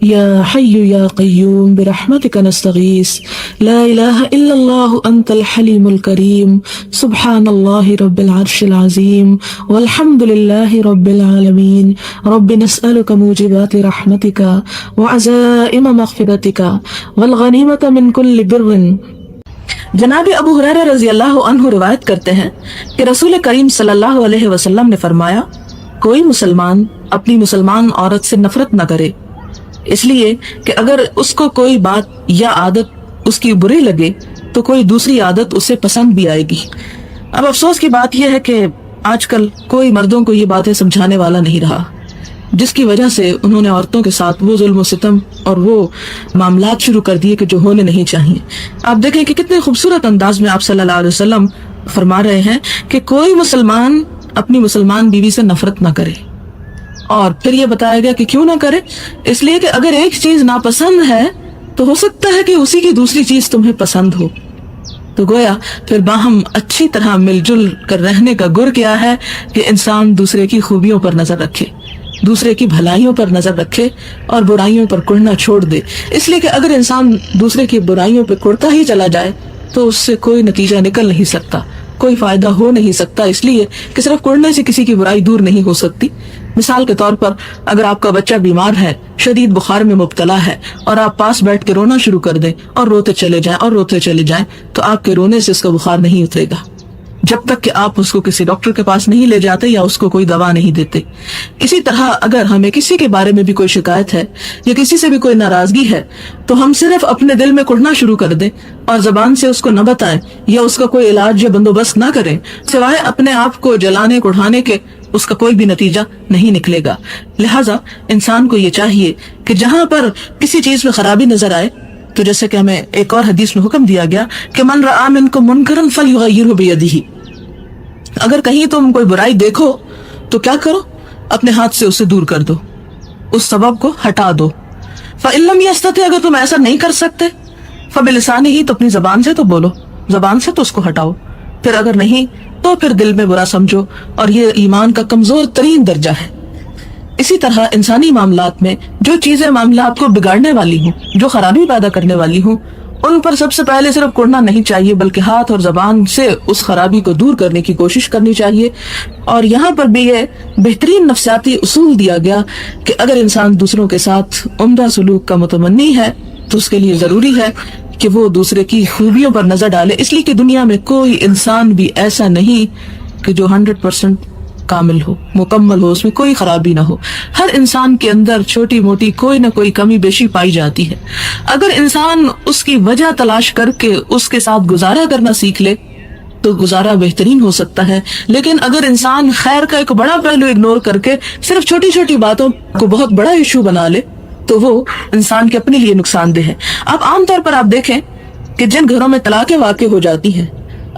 یا حی یا قیوم برحمتک نستغیث لا الہ الا اللہ انت الحلیم الکریم سبحان اللہ رب العرش العظیم والحمد للہ رب العالمین رب نسألک موجبات رحمتک وعزائم مغفرتک والغنیمت من کل بر۔ جناب ابو ہریرہ رضی اللہ عنہ روایت کرتے ہیں کہ رسول کریم صلی اللہ علیہ وسلم نے فرمایا کوئی مسلمان اپنی مسلمان عورت سے نفرت نہ کرے، اس لیے کہ اگر اس کو کوئی بات یا عادت اس کی بری لگے تو کوئی دوسری عادت اسے پسند بھی آئے گی۔ اب افسوس کی بات یہ ہے کہ آج کل کوئی مردوں کو یہ باتیں سمجھانے والا نہیں رہا، جس کی وجہ سے انہوں نے عورتوں کے ساتھ وہ ظلم و ستم اور وہ معاملات شروع کر دیے کہ جو ہونے نہیں چاہیے۔ آپ دیکھیں کہ کتنے خوبصورت انداز میں آپ صلی اللہ علیہ وسلم فرما رہے ہیں کہ کوئی مسلمان اپنی مسلمان بیوی سے نفرت نہ کرے، اور پھر یہ بتایا گیا کہ کیوں نہ کرے، اس لیے کہ اگر ایک چیز ناپسند ہے تو ہو سکتا ہے کہ اسی کی دوسری چیز تمہیں پسند ہو۔ تو گویا پھر باہم اچھی طرح مل جل کر رہنے کا گر کیا ہے کہ انسان دوسرے کی خوبیوں پر نظر رکھے، دوسرے کی بھلائیوں پر نظر رکھے اور برائیوں پر کڑنا چھوڑ دے، اس لیے کہ اگر انسان دوسرے کی برائیوں پہ کڑتا ہی چلا جائے تو اس سے کوئی نتیجہ نکل نہیں سکتا، کوئی فائدہ ہو نہیں سکتا، اس لیے کہ صرف کڑنے سے کسی کی برائی دور نہیں ہو سکتی۔ مثال کے طور پر اگر آپ کا بچہ بیمار ہے، شدید بخار میں مبتلا ہے، اور آپ پاس بیٹھ کے رونا شروع کر دیں اور روتے چلے جائیں تو آپ کے رونے سے اس کا بخار نہیں اترے گا جب تک کہ آپ اس کو کسی ڈاکٹر کے پاس نہیں لے جاتے یا اس کو کوئی دوا نہیں دیتے۔ اسی طرح اگر ہمیں کسی کے بارے میں بھی کوئی شکایت ہے یا کسی سے بھی کوئی ناراضگی ہے تو ہم صرف اپنے دل میں کڑنا شروع کر دیں اور زبان سے اس کو نہ بتائیں یا اس کا کوئی علاج یا بندوبست نہ کریں، سوائے اپنے آپ کو جلانے کڑھانے کے اس کا کوئی بھی نتیجہ نہیں نکلے گا۔ لہٰذا انسان کو یہ چاہیے کہ جہاں پر کسی چیز میں خرابی نظر آئے، تو جیسے کہ ہمیں ایک اور حدیث میں حکم دیا گیا کہ من رآ منکم منکرا فلیغیرہ بیدہ، اگر کہیں تم کوئی برائی دیکھو تو کیا کرو، اپنے ہاتھ سے اسے دور کر دو، اس سبب کو ہٹا دو۔ فإن لم یستطع، اگر تم ایسا نہیں کر سکتے، فبلسانہ، تو اپنی زبان سے تو بولو، زبان سے تو اس کو ہٹاؤ، پھر اگر نہیں تو پھر دل میں برا سمجھو، اور یہ ایمان کا کمزور ترین درجہ ہے۔ اسی طرح انسانی معاملات میں جو چیزیں معاملات کو بگاڑنے والی ہوں، جو خرابی پیدا کرنے والی ہوں، ان پر سب سے پہلے صرف کڑنا نہیں چاہیے بلکہ ہاتھ اور زبان سے اس خرابی کو دور کرنے کی کوشش کرنی چاہیے۔ اور یہاں پر بھی یہ بہترین نفسیاتی اصول دیا گیا کہ اگر انسان دوسروں کے ساتھ عمدہ سلوک کا متمنی ہے تو اس کے لیے ضروری ہے کہ وہ دوسرے کی خوبیوں پر نظر ڈالے، اس لیے کہ دنیا میں کوئی انسان بھی ایسا نہیں کہ جو 100% کامل ہو، مکمل ہو، اس میں کوئی خرابی نہ ہو۔ ہر انسان کے اندر چھوٹی موٹی کوئی نہ کوئی کمی بیشی پائی جاتی ہے۔ اگر انسان اس کی وجہ تلاش کر کے اس کے ساتھ گزارا کرنا سیکھ لے تو گزارا بہترین ہو سکتا ہے، لیکن اگر انسان خیر کا ایک بڑا پہلو اگنور کر کے صرف چھوٹی چھوٹی باتوں کو بہت بڑا ایشو بنا لے تو وہ انسان کے اپنے لیے نقصان دہ ہے۔ اب عام طور پر آپ دیکھیں کہ جن گھروں میں طلاقیں واقع ہو جاتی ہیں،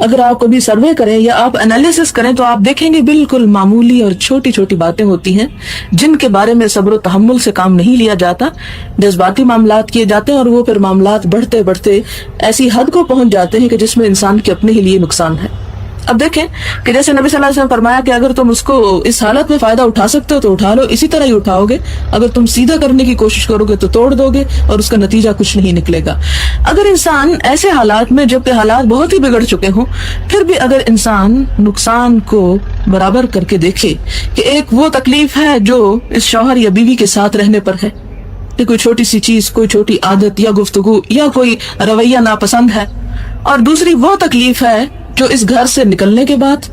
اگر آپ کبھی سروے کریں یا آپ انالیسس کریں تو آپ دیکھیں گے بالکل معمولی اور چھوٹی چھوٹی باتیں ہوتی ہیں جن کے بارے میں صبر و تحمل سے کام نہیں لیا جاتا، جذباتی معاملات کیے جاتے ہیں، اور وہ پھر معاملات بڑھتے بڑھتے ایسی حد کو پہنچ جاتے ہیں کہ جس میں انسان کے اپنے ہی لیے نقصان ہے۔ اب دیکھیں کہ جیسے نبی صلی اللہ علیہ وسلم فرمایا کہ اگر تم اس کو اس حالت میں فائدہ اٹھا سکتے ہو تو اٹھا لو، اسی طرح ہی اٹھاؤ گے۔ اگر تم سیدھا کرنے کی کوشش کرو گے تو توڑ دو گے اور اس کا نتیجہ کچھ نہیں نکلے گا۔ اگر انسان ایسے حالات میں جبکہ حالات بہت ہی بگڑ چکے ہوں پھر بھی اگر انسان نقصان کو برابر کر کے دیکھے کہ ایک وہ تکلیف ہے جو اس شوہر یا بیوی کے ساتھ رہنے پر ہے کہ کوئی چھوٹی سی چیز، کوئی چھوٹی عادت یا گفتگو یا کوئی رویہ ناپسند ہے، اور دوسری وہ تکلیف ہے جو اس گھر سے نکلنے کے بعد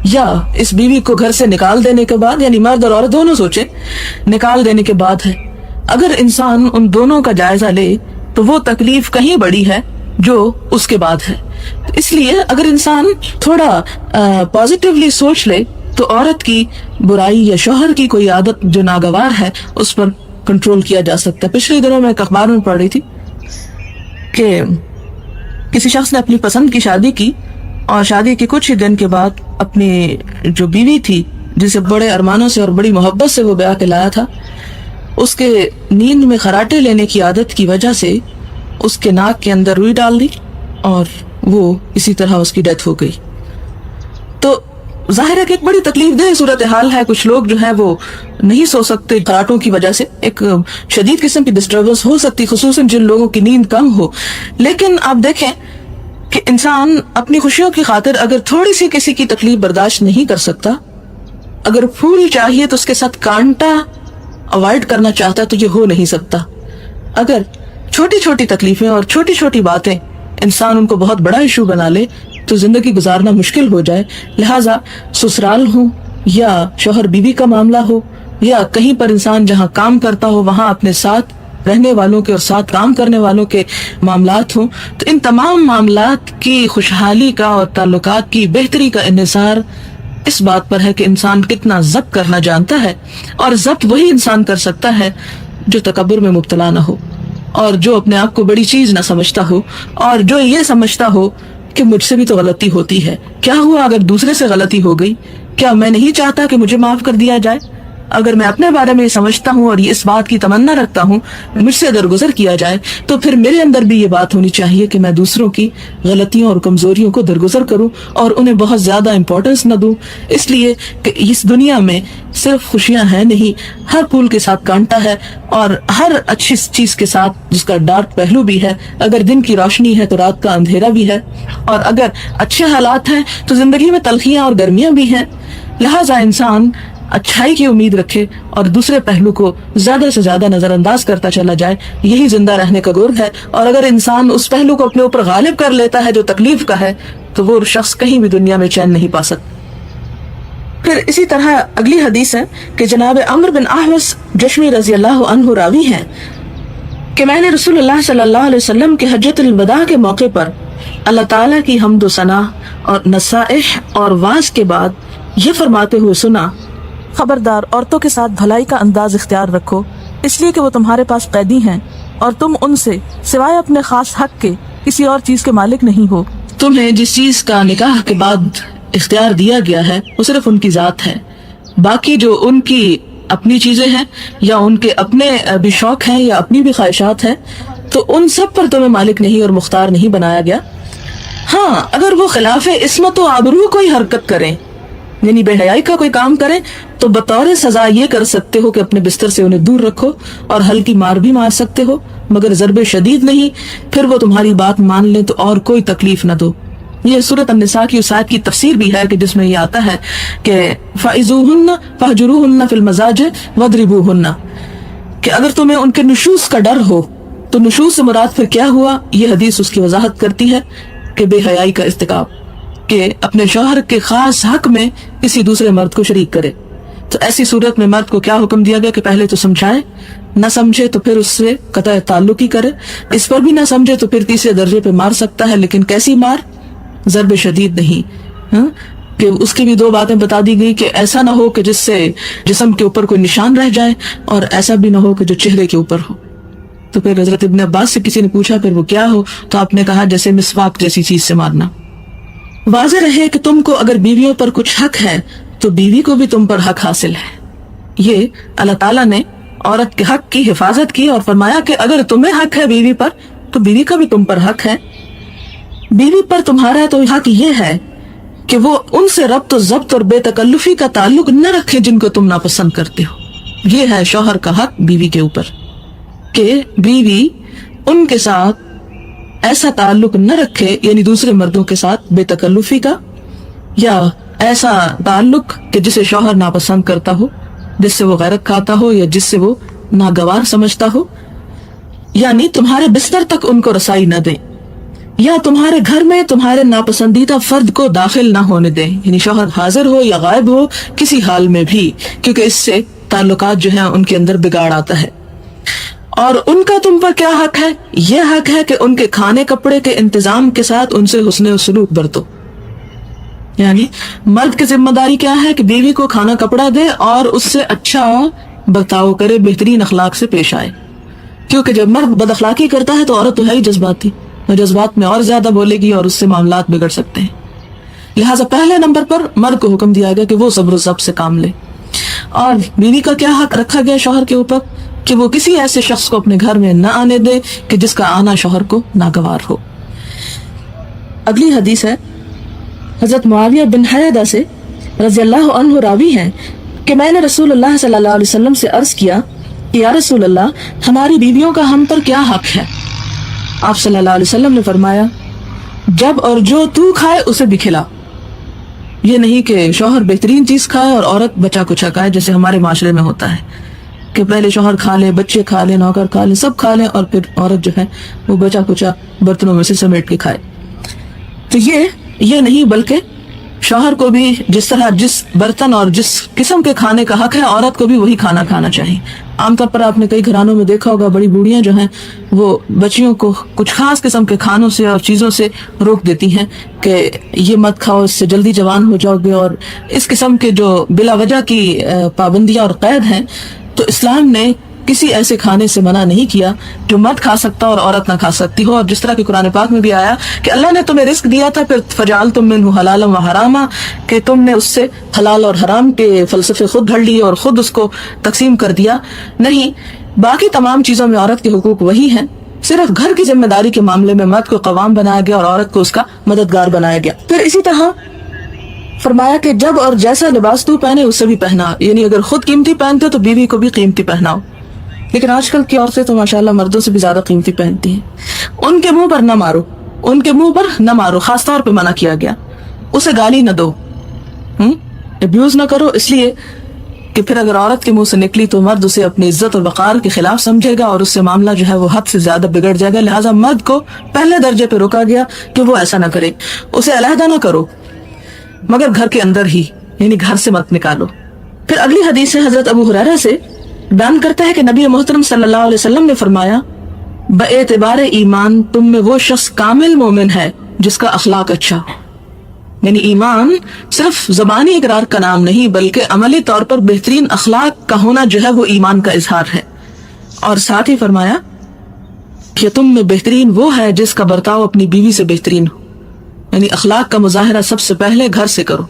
یا اس بیوی کو گھر سے نکال دینے کے بعد، یعنی مرد اور عورت دونوں سوچیں، نکال دینے کے بعد ہے۔ اگر انسان ان دونوں کا جائزہ لے تو وہ تکلیف کہیں بڑی ہے جو اس کے بعد ہے۔ اس لیے اگر انسان تھوڑا پازیٹیولی سوچ لے تو عورت کی برائی یا شوہر کی کوئی عادت جو ناگوار ہے اس پر کنٹرول کیا جا سکتا ہے. پچھلے دنوں میں ایک اخبار میں پڑھ رہی تھی کہ کسی شخص نے اپنی پسند کی شادی کی اور شادی کے کچھ ہی دن کے بعد اپنی جو بیوی تھی جسے بڑے ارمانوں سے اور بڑی محبت سے وہ بیاہ کے لایا تھا، اس کے نیند میں خراٹے لینے کی عادت کی وجہ سے اس کے ناک کے اندر روئی ڈال دی اور وہ اسی طرح اس کی ڈیتھ ہو گئی. تو ظاہر ہے کہ ایک بڑی تکلیف دہ صورتحال ہے. کچھ لوگ جو ہیں وہ نہیں سو سکتے خراٹوں کی وجہ سے، ایک شدید قسم کی ڈسٹربنس ہو سکتی، خصوصاً جن لوگوں کی نیند کم ہو. لیکن آپ دیکھیں کہ انسان اپنی خوشیوں کی خاطر اگر تھوڑی سی کسی کی تکلیف برداشت نہیں کر سکتا، اگر پھول چاہیے تو اس کے ساتھ کانٹا اوائڈ کرنا چاہتا ہے تو یہ ہو نہیں سکتا. اگر چھوٹی چھوٹی تکلیفیں اور چھوٹی چھوٹی باتیں انسان ان کو بہت بڑا ایشو بنا لے تو زندگی گزارنا مشکل ہو جائے. لہٰذا سسرال ہو یا شوہر بیوی کا معاملہ ہو یا کہیں پر انسان جہاں کام کرتا ہو وہاں اپنے ساتھ رہنے والوں کے اور ساتھ کام کرنے والوں کے معاملات ہوں، تو ان تمام معاملات کی خوشحالی کا اور تعلقات کی بہتری کا انحصار اس بات پر ہے کہ انسان کتنا ضبط کرنا جانتا ہے. اور ضبط وہی انسان کر سکتا ہے جو تکبر میں مبتلا نہ ہو اور جو اپنے آپ کو بڑی چیز نہ سمجھتا ہو اور جو یہ سمجھتا ہو کہ مجھ سے بھی تو غلطی ہوتی ہے. کیا ہوا اگر دوسرے سے غلطی ہو گئی؟ کیا میں نہیں چاہتا کہ مجھے معاف کر دیا جائے؟ اگر میں اپنے بارے میں یہ سمجھتا ہوں اور اس بات کی تمنا رکھتا ہوں مجھ سے درگزر کیا جائے تو پھر میرے اندر بھی یہ بات ہونی چاہیے کہ میں دوسروں کی غلطیوں اور کمزوریوں کو درگزر کروں اور انہیں بہت زیادہ امپورٹنس نہ دوں. اس لیے کہ اس دنیا میں صرف خوشیاں ہیں نہیں، ہر پھول کے ساتھ کانٹا ہے اور ہر اچھی چیز کے ساتھ جس کا ڈارک پہلو بھی ہے. اگر دن کی روشنی ہے تو رات کا اندھیرا بھی ہے، اور اگر اچھے حالات ہیں تو زندگی میں تلخیاں اور گرمیاں بھی ہیں. لہٰذا انسان اچھائی کی امید رکھے اور دوسرے پہلو کو زیادہ سے زیادہ نظر انداز کرتا چلا جائے. یہی زندہ رہنے کا گر ہے. اور اگر انسان اس پہلو کو اپنے اوپر غالب کر لیتا ہے جو تکلیف کا ہے تو وہ شخص کہیں بھی دنیا میں چین نہیں پا سکتا. پھر اسی طرح اگلی حدیث ہے کہ جناب عمرو بن احوص جشمی رضی اللہ عنہ راوی ہیں کہ میں نے رسول اللہ صلی اللہ علیہ وسلم کے حجۃ الوداع کے موقع پر اللہ تعالیٰ کی حمد و ثنا اور نصائح اور وعظ کے بعد یہ فرماتے ہوئے سنا، خبردار عورتوں کے ساتھ بھلائی کا انداز اختیار رکھو، اس لیے کہ وہ تمہارے پاس قیدی ہیں اور تم ان سے سوائے اپنے خاص حق کے کسی اور چیز کے مالک نہیں ہو. تمہیں جس چیز کا نکاح کے بعد اختیار دیا گیا ہے وہ صرف ان کی ذات ہے. باقی جو ان کی اپنی چیزیں ہیں یا ان کے اپنے بھی شوق ہیں یا اپنی بھی خواہشات ہیں تو ان سب پر تمہیں مالک نہیں اور مختار نہیں بنایا گیا. ہاں اگر وہ خلاف عصمت و آبرو کوئی حرکت کریں یعنی بے حیائی کا کوئی کام کریں تو بطور سزا یہ کر سکتے ہو کہ اپنے بستر سے انہیں دور رکھو اور ہلکی مار بھی مار سکتے ہو مگر ضرب شدید نہیں. پھر وہ تمہاری بات مان لیں تو اور کوئی تکلیف نہ دو. یہ سورۃ النساء کی اس آیت کی تفسیر بھی ہے کہ جس میں یہ آتا ہے کہ فَإِذُوهُنَّ فَاهْجُرُوهُنَّ فِي الْمَضَاجِعِ وَاضْرِبُوهُنَّ کہ اگر تمہیں ان کے نشوز کا ڈر ہو تو نشوز سے مراد پھر کیا ہوا؟ یہ حدیث اس کی وضاحت کرتی ہے کہ بے حیائی کا ارتکاب، کہ اپنے شوہر کے خاص حق میں کسی دوسرے مرد کو شریک کرے. تو ایسی صورت میں مرد کو کیا حکم دیا گیا کہ پہلے تو سمجھائے، نہ سمجھے تو پھر اس سے قطع تعلق ہی کرے، اس پر بھی نہ سمجھے تو پھر تیسرے درجے پہ مار سکتا ہے، لیکن کیسی مار؟ ضرب شدید نہیں. کہ اس کی بھی دو باتیں بتا دی گئی کہ ایسا نہ ہو کہ جس سے جسم کے اوپر کوئی نشان رہ جائے اور ایسا بھی نہ ہو کہ جو چہرے کے اوپر ہو. تو پھر حضرت ابن عباس سے کسی نے پوچھا پھر وہ کیا ہو؟ تو آپ نے کہا جیسے مسواک جیسی چیز سے مارنا. واضح رہے کہ تم کو اگر بیویوں پر کچھ حق ہے تو بیوی کو بھی تم پر حق حاصل ہے. یہ اللہ تعالیٰ نے عورت کے حق کی حفاظت کی اور فرمایا کہ اگر تمہیں حق ہے بیوی پر تو بیوی کا بھی تم پر حق ہے. بیوی پر تمہارا تو حق یہ ہے کہ وہ ان سے ربط و ضبط اور بے تکلفی کا تعلق نہ رکھے جن کو تم ناپسند کرتے ہو. یہ ہے شوہر کا حق بیوی کے اوپر کہ بیوی ان کے ساتھ ایسا تعلق نہ رکھے یعنی دوسرے مردوں کے ساتھ بے تکلفی کا یا ایسا تعلق کہ جسے شوہر ناپسند کرتا ہو، جس سے وہ غیرت کھاتا ہو یا جس سے وہ ناگوار سمجھتا ہو، یعنی تمہارے بستر تک ان کو رسائی نہ دیں یا تمہارے گھر میں تمہارے ناپسندیدہ فرد کو داخل نہ ہونے دیں، یعنی شوہر حاضر ہو یا غائب ہو کسی حال میں بھی، کیونکہ اس سے تعلقات جو ہیں ان کے اندر بگاڑ آتا ہے. اور ان کا تم پر کیا حق ہے؟ یہ حق ہے کہ ان کے کھانے کپڑے کے انتظام کے ساتھ ان سے حسن سلوک برتو. یعنی مرد کی ذمہ داری کیا ہے کہ بیوی کو کھانا کپڑا دے اور اس سے اچھا برتاؤ کرے, بہترین اخلاق سے پیش آئے. کیونکہ جب مرد بد اخلاقی کرتا ہے تو عورت تو ہے ہی جذباتی, وہ جذبات میں اور زیادہ بولے گی اور اس سے معاملات بگڑ سکتے ہیں. لہٰذا پہلے نمبر پر مرد کو حکم دیا گیا کہ وہ صبر و ضبط سے کام لے. اور بیوی کا کیا حق رکھا گیا شوہر کے اوپر کہ وہ کسی ایسے شخص کو اپنے گھر میں نہ آنے دے کہ جس کا آنا شوہر کو ناگوار ہو. اگلی حدیث ہے حضرت معاویہ بن حیدہ سے رضی اللہ عنہ راوی ہیں کہ میں نے رسول اللہ صلی اللہ علیہ وسلم سے عرض کیا کہ یا رسول اللہ, ہماری بیویوں کا ہم پر کیا حق ہے؟ آپ صلی اللہ علیہ وسلم نے فرمایا, جب اور جو تو کھائے اسے بھی کھلا. یہ نہیں کہ شوہر بہترین چیز کھائے اور عورت بچا کچا کھائے جیسے ہمارے معاشرے میں ہوتا ہے کہ پہلے شوہر کھا لے, بچے کھا لے, نوکر کھا لے, سب کھا لے اور پھر عورت جو ہے وہ بچا کچا برتنوں میں سے سمیٹ کے کھائے. تو یہ نہیں, بلکہ شوہر کو بھی جس طرح جس برتن اور جس قسم کے کھانے کا حق ہے, عورت کو بھی وہی کھانا کھانا چاہیے. عام طور پر آپ نے کئی گھرانوں میں دیکھا ہوگا بڑی بوڑھیاں جو ہیں وہ بچیوں کو کچھ خاص قسم کے کھانوں سے اور چیزوں سے روک دیتی ہیں کہ یہ مت کھاؤ, اس سے جلدی جوان ہو جاؤ گے. اور اس قسم کے جو بلا وجہ کی پابندیاں اور قید ہیں, تو اسلام نے کسی ایسے کھانے سے منع نہیں کیا جو مرد کھا سکتا اور عورت نہ کھا سکتی ہو. اور جس طرح کہ قرآن پاک میں بھی آیا کہ اللہ نے تمہیں رزق دیا تھا, پھر فجعلتم منہ حلالا و حراما, کہ تم نے اس سے حلال اور حرام کے فلسفے خود گھڑ لیے اور خود اس کو تقسیم کر دیا. نہیں, باقی تمام چیزوں میں عورت کے حقوق وہی ہیں, صرف گھر کی ذمہ داری کے معاملے میں مرد کو قوام بنایا گیا اور عورت کو اس کا مددگار بنایا گیا. پھر اسی طرح فرمایا کہ جب اور جیسا لباس تو پہنے اسے بھی پہنا, یعنی اگر خود قیمتی پہنتے تو بیوی کو بھی قیمتی پہناؤ. لیکن آج کل کی عورتیں تو ماشاءاللہ مردوں سے بھی زیادہ قیمتی پہنتی ہیں. ان کے منہ پر نہ مارو, ان کے منہ پر نہ مارو, خاص طور پہ منع کیا گیا. اسے گالی نہ دو, ابیوز نہ کرو, اس لیے کہ پھر اگر عورت کے منہ سے نکلی تو مرد اسے اپنی عزت اور وقار کے خلاف سمجھے گا اور اس سے معاملہ جو ہے وہ حد سے زیادہ بگڑ جائے گا. لہٰذا مرد کو پہلے درجے پہ روکا گیا کہ وہ ایسا نہ کرے. اسے علیحدہ نہ کرو مگر گھر کے اندر ہی, یعنی گھر سے مت نکالو. پھر اگلی حدیث ہے حضرت ابو ہریرہ سے, بیان کرتا ہے کہ نبی محترم صلی اللہ علیہ وسلم نے فرمایا, باعتبار ایمان تم میں وہ شخص کامل مومن ہے جس کا اخلاق اچھا. یعنی ایمان صرف زبانی اقرار کا نام نہیں بلکہ عملی طور پر بہترین اخلاق کا ہونا جو ہے وہ ایمان کا اظہار ہے. اور ساتھ ہی فرمایا کہ تم میں بہترین وہ ہے جس کا برتاؤ اپنی بیوی سے بہترین ہو. یعنی اخلاق کا مظاہرہ سب سے پہلے گھر سے کرو.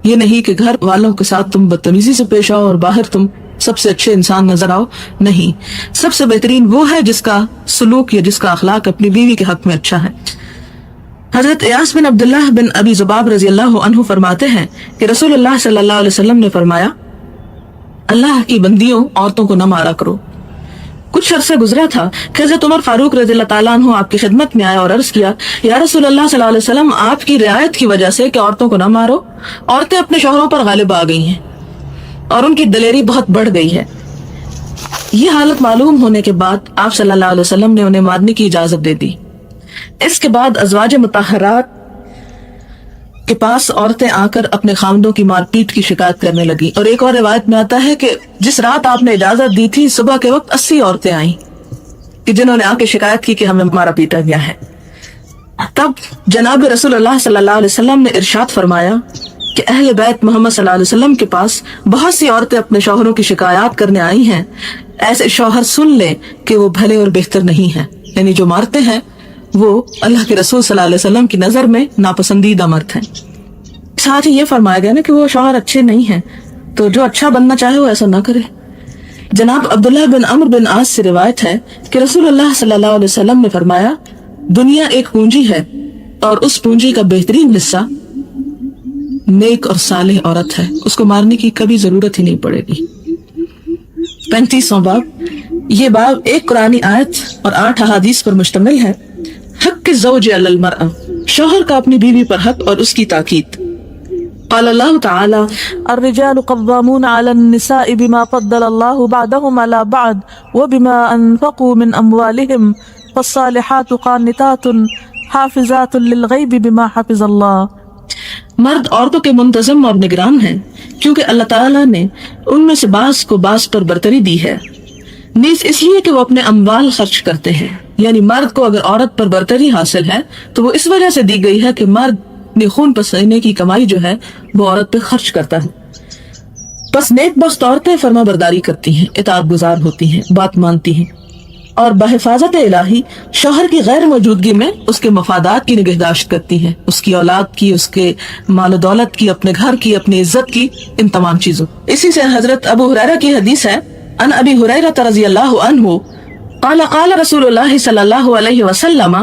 یہ نہیں کہ گھر والوں کے ساتھ تم بدتمیزی سے پیش آؤ اور باہر تم سب سے اچھے انسان نظر آؤ. نہیں, سب سے بہترین وہ ہے جس کا سلوک یا جس کا اخلاق اپنی بیوی کے حق میں اچھا ہے. حضرت ایاس بن عبداللہ بن ابی ذباب رضی اللہ عنہ فرماتے ہیں کہ رسول اللہ صلی اللہ علیہ وسلم نے فرمایا, اللہ کی بندیوں عورتوں کو نہ مارا کرو. کچھ عرصہ گزرا تھا کہ حضرت عمر فاروق رضی اللہ تعالیٰ عنہ آپ کی خدمت میں آئے اور عرض کیا, یا رسول اللہ صلی اللہ علیہ وسلم, آپ کی رعایت کی وجہ سے کہ عورتوں کو نہ مارو, عورتیں اپنے شوہروں پر غالب آ گئی ہیں اور ان کی دلیری بہت بڑھ گئی ہے. یہ حالت معلوم ہونے کے بعد آپ صلی اللہ علیہ وسلم نے انہیں مارنے کی اجازت دے دی. اس کے بعد ازواج مطہرات کے پاس عورتیں آ کر اپنے خاوندوں کی مار پیٹ کی شکایت کرنے لگی. اور ایک اور روایت میں آتا ہے کہ جس رات آپ نے اجازت دی تھی صبح کے وقت 80 عورتیں آئیں کہ جنہوں نے آ کے شکایت کی کہ ہمیں مارا پیٹا گیا ہے. تب جناب رسول اللہ صلی اللہ علیہ وسلم نے ارشاد فرمایا کہ اہل بیت محمد صلی اللہ علیہ وسلم کے پاس بہت سی عورتیں اپنے شوہروں کی شکایات کرنے آئی ہیں. ایسے شوہر سن لیں کہ وہ بھلے اور بہتر نہیں ہیں, یعنی جو مارتے ہیں وہ اللہ کے رسول صلی اللہ علیہ وسلم کی نظر میں ناپسندیدہ مرد ہیں. ساتھ ہی یہ فرمایا گیا نا کہ وہ شوہر اچھے نہیں ہیں, تو جو اچھا بننا چاہے وہ ایسا نہ کرے. جناب عبداللہ بن عمرو بن عاص سے روایت ہے کہ رسول اللہ صلی اللہ علیہ وسلم نے فرمایا, دنیا ایک پونجی ہے اور اس پونجی کا بہترین حصہ نیک اور صالح عورت ہے, اس کو مارنے کی کبھی ضرورت ہی نہیں پڑے گی. 35واں باب. یہ باب ایک قرآنی آیت اور 8 احادیث پر مشتمل ہے. حق الزوج علی المرأة, شوہر کا اپنی بیوی پر حق اور اس کی تاکید. قال اللہ تعالی, الرجال قوامون على النساء بما فضل الله بعضهم على بعض وبما انفقوا من اموالهم فالصالحات قانتات حافظات للغیب بما حفظ اللہ. مرد عورتوں کے منتظم اور نگران ہیں کیونکہ اللہ تعالیٰ نے ان میں سے بعض کو بعض پر برتری دی ہے, نیز اس لیے کہ وہ اپنے اموال خرچ کرتے ہیں. یعنی مرد کو اگر عورت پر برتری حاصل ہے تو وہ اس وجہ سے دی گئی ہے کہ مرد نے خون پسینے کی کمائی جو ہے وہ عورت پہ خرچ کرتا ہے. بس نیک بخت عورتیں فرما برداری کرتی ہیں، اطاعت گزار ہوتی ہیں، بات مانتی ہیں، اور بحفاظت الہی شوہر کی غیر موجودگی میں اس کے مفادات کی نگہداشت کرتی ہیں، اس کی اولاد کی، اس کے مال و دولت کی، اپنے گھر کی، اپنی عزت کی، ان تمام چیزوں۔ اسی سے حضرت ابو ہریرہ کی حدیث ہے، ان ابی ہریرہ رضی اللہ عنہ قال قال رسول اللہ صلی اللہ علیہ وسلم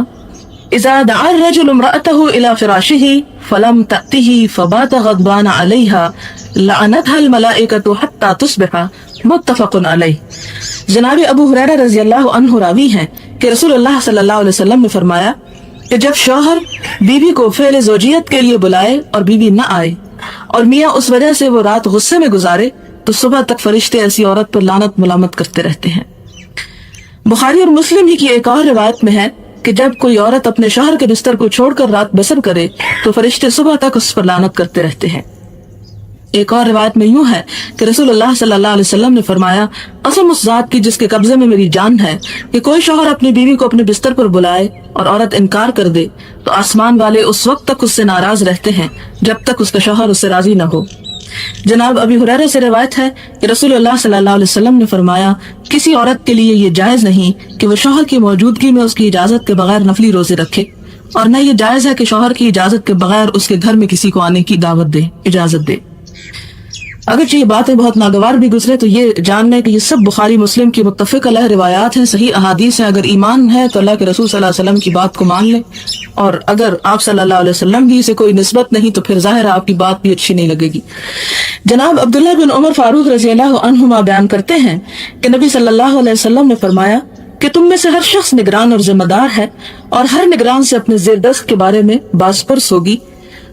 اذا دعا الرجل امرأته الى فراشه فلم تأته فبات غضبان عليها لعنتها الملائکة حتى تصبح، متفق علیہ۔ جناب ابو ہریرہ رضی اللہ عنہ راوی ہیں کہ رسول اللہ صلی اللہ علیہ وسلم نے فرمایا کہ جب شوہر بیوی کو فعل زوجیت کے لیے بلائے اور بیوی نہ آئے اور میاں اس وجہ سے وہ رات غصے میں گزارے تو صبح تک فرشتے ایسی عورت پر لعنت ملامت کرتے رہتے ہیں۔ بخاری اور مسلم ہی کی ایک اور روایت میں ہے کہ جب کوئی عورت اپنے شوہر کے بستر کو چھوڑ کر رات بسر کرے تو فرشتے صبح تک اس پر لعنت کرتے رہتے ہیں۔ ایک اور روایت میں یوں ہے کہ رسول اللہ صلی اللہ علیہ وسلم نے فرمایا، قسم اس ذات کی جس کے قبضے میں میری جان ہے، کہ کوئی شوہر اپنی بیوی کو اپنے بستر پر بلائے اور عورت انکار کر دے تو آسمان والے اس وقت تک اس سے ناراض رہتے ہیں جب تک اس کا شوہر اس سے راضی نہ ہو۔ جناب ابی ہریرہ سے روایت ہے کہ رسول اللہ صلی اللہ علیہ وسلم نے فرمایا، کسی عورت کے لیے یہ جائز نہیں کہ وہ شوہر کی موجودگی میں اس کی اجازت کے بغیر نفلی روزے رکھے، اور نہ یہ جائز ہے کہ شوہر کی اجازت کے بغیر اس کے گھر میں کسی کو آنے کی اجازت دے۔ اگرچہ یہ باتیں بہت ناگوار بھی گزرے تو یہ جاننا ہے کہ یہ سب بخاری مسلم کی متفق علیہ روایات ہیں، صحیح احادیث ہیں۔ اگر ایمان ہے تو اللہ کے رسول صلی اللہ علیہ وسلم کی بات کو مان لیں، اور اگر آپ صلی اللہ علیہ وسلم کی سے کوئی نسبت نہیں تو پھر ظاہر آپ کی بات بھی اچھی نہیں لگے گی۔ جناب عبداللہ بن عمر فاروق رضی اللہ عنہما بیان کرتے ہیں کہ نبی صلی اللہ علیہ وسلم نے فرمایا کہ تم میں سے ہر شخص نگران اور ذمہ دار ہے، اور ہر نگران سے اپنے زیر دست کے بارے میں باز پرس ہوگی۔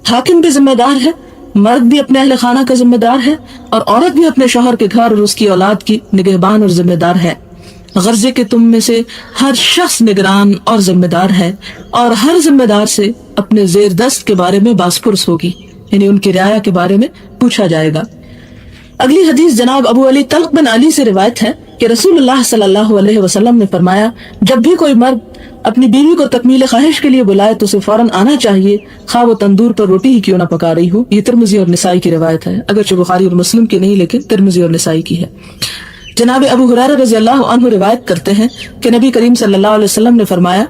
حاکم بھی ذمہ دار ہے، مرد بھی اپنے اہل خانہ کا ذمہ دار ہے، اور عورت بھی اپنے شوہر کے گھر اور اس کی اولاد کی نگہبان اور ذمہ دار ہے۔ غرضے کہ تم میں سے ہر شخص نگران اور ذمہ دار ہے، اور ہر ذمہ دار سے اپنے زیر دست کے بارے میں باز پرس ہوگی، یعنی ان کی رعایا کے بارے میں پوچھا جائے گا۔ اگلی حدیث جناب ابو علی طلق بن علی سے روایت ہے کہ رسول اللہ صلی اللہ علیہ وسلم نے فرمایا، جب بھی کوئی مرد اپنی بیوی کو تکمیل خواہش کے لیے بلائے تو اسے فوراً آنا چاہیے، خواہ وہ تندور پر روٹی ہی کیوں نہ پکا رہی ہو۔ یہ ترمذی اور نسائی کی روایت ہے، اگرچہ بخاری اور مسلم کی نہیں لیکن ترمذی اور نسائی کی ہے۔ جناب ابو ہریرہ رضی اللہ عنہ روایت کرتے ہیں کہ نبی کریم صلی اللہ علیہ وسلم نے فرمایا،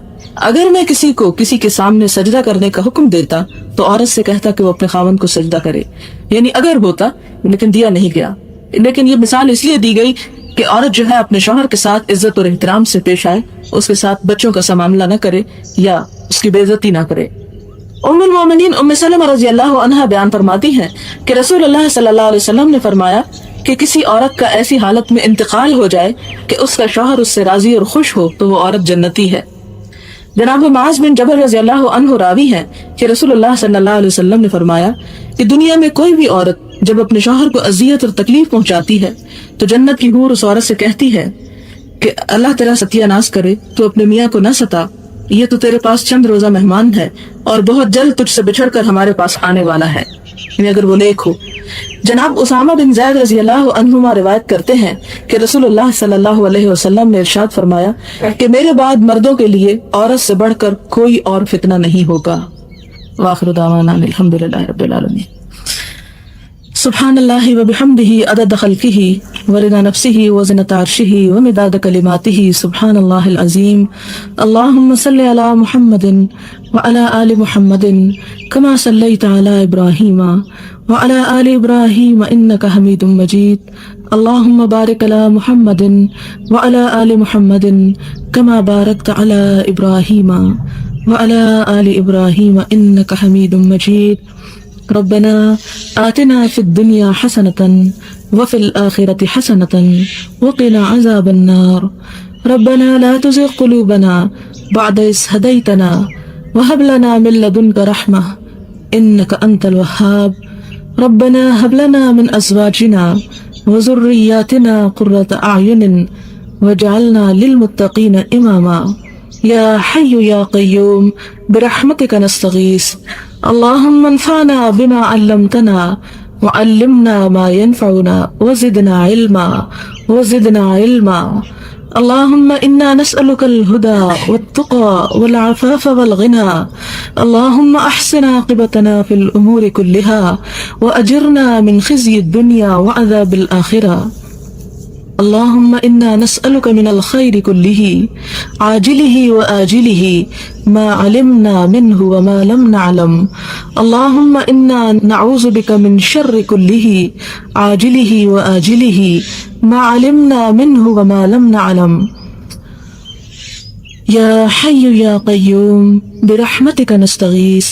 اگر میں کسی کو کسی کے سامنے سجدہ کرنے کا حکم دیتا تو عورت سے کہتا کہ وہ اپنے خاوند کو سجدہ کرے، یعنی اگر ہوتا، لیکن دیا نہیں گیا۔ لیکن یہ مثال اس لیے دی گئی کہ عورت جو ہے اپنے شوہر کے ساتھ عزت اور احترام سے پیش آئے، اس کے ساتھ بچوں کا سا معاملہ نہ کرے یا اس کی بے عزتی نہ کرے۔ ام المومنین ام سلمہ رضی اللہ عنہا بیان فرماتی ہیں کہ رسول اللہ صلی اللہ علیہ وسلم نے فرمایا کہ کسی عورت کا ایسی حالت میں انتقال ہو جائے کہ اس کا شوہر اس سے راضی اور خوش ہو تو وہ عورت جنتی ہے۔ جناب معاذ بن جبل رضی اللہ عنہ راوی ہے کہ رسول اللہ صلی اللہ علیہ وسلم نے فرمایا کہ دنیا میں کوئی بھی عورت جب اپنے شوہر کو اذیت اور تکلیف پہنچاتی ہے تو جنت کی حور اس عورت سے کہتی ہے کہ اللہ تیرا ستیہ ناز کرے، تو اپنے میاں کو نہ ستا، یہ تو تیرے پاس چند روزہ مہمان ہے اور بہت جلد تجھ سے بچھڑ کر ہمارے پاس آنے والا ہے، یعنی اگر وہ نیک ہو۔ جناب اسامہ بن زید رضی اللہ عنہما روایت کرتے ہیں کہ رسول اللہ صلی اللہ علیہ وسلم نے ارشاد فرمایا کہ میرے بعد مردوں کے لیے عورت سے بڑھ کر کوئی اور فتنہ نہیں ہوگا۔ وآخر دعوانا الحمدللہ رب العالمین۔ سبحان اللہ وبحمدہ عدد خلقہ ورضا نفسہ وزنۃ عرشہ ومداد کلماتہ، سبحان اللہ العظیم۔ اللہم صلی علی محمد وعلی آل محمد کما صلیت علی ابراہیم وعلی آل ابراہیم انک حمید مجید۔ اللہم بارک علی محمد وعلی آل محمد کما بارکت علی ابراہیم وعلی آل ابراہیم انک حمید مجید۔ ربنا آتنا في الدنيا حسنة وفي الآخرة حسنة وقنا عذاب النار۔ ربنا لا تزغ قلوبنا بعد إذ هديتنا وهب لنا من لدنك رحمة إنك أنت الوهاب۔ ربنا هب لنا من أزواجنا وذرياتنا قرة أعين واجعلنا للمتقين إماما۔ يا حي يا قيوم برحمتك نستغيث، اللهم انفعنا بما علمتنا وعلمنا ما ينفعنا وزدنا علما اللهم إنا نسألك الهدى والتقى والعفاف والغنى. اللهم أحسن عاقبتنا في الأمور كلها وأجرنا من خزي الدنيا وعذاب الآخرة. اللهم إنا نسألك من الخير كله عاجله وآجله ما علمنا منه وما لم نعلم. اللهم إنا نعوذ بك من شر كله عاجله وآجله ما علمنا منه وما لم نعلم. يا حي يا قيوم برحمتك نستغيث